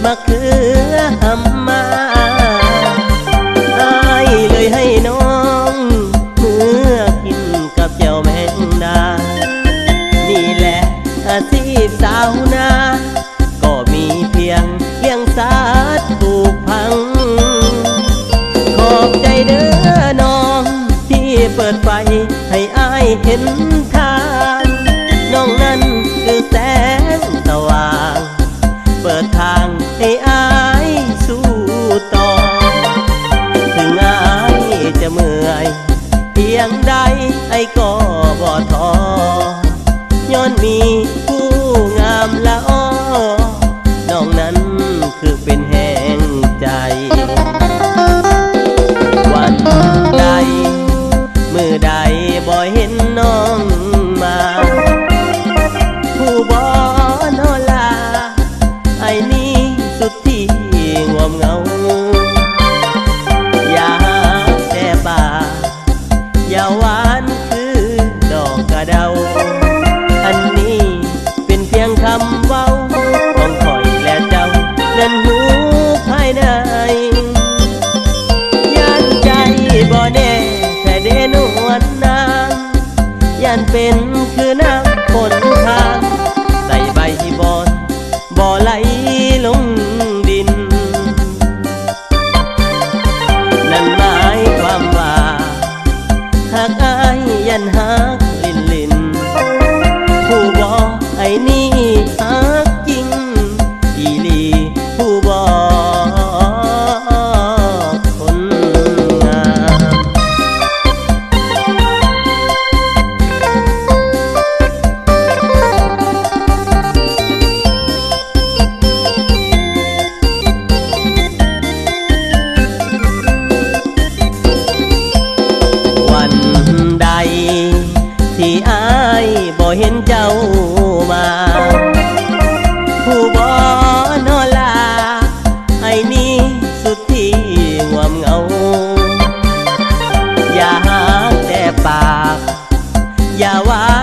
มะเขือหำมาอายเลยให้น้องเมื่อกินกับแจ่วแมงดานี่แหละอาชีพสาวนาก็มีเพียงเลี้ยงสัตว์ปลูกพังขอบใจเด้อน้องที่เปิดไฟให้อายเห็นทางน้องนั้นคือแสงสว่างเปิดทางให้อายสู้ต่อถึงอายจะเมื่อยเพียงใดไอ้ก็บ่ท้อย้อนมีผู้งามละอ้อน้องนั้นคือเป็นแห่งใจวันใดมือใดบ่เห็นน้องมาผู้บ่นอลาไอ้นี่สุดที่งวมเงาอย่าแต่ป่าอย่าหวานคือดอกกระเดาอันนี้เป็นเพียงคำเว้าของข่อยและเจ้านั้นหูภายในยันใจบ่แน่แต่เดนวลนางยันเป็นคือน้ำฝนทางใส่ใบบอนบ่ไหลลงดินนั่นหมายความว่าหากอายยันหักลินผู้บ่ไอ้นี่หักจริงอีลีผู้บ่คนงามวันใดที่อายบ่เห็นเจ้ามาผู้บ่นอลาไอ้นี่สุดที่งวมเงาอย่าหากแต่ปากอย่าหวาน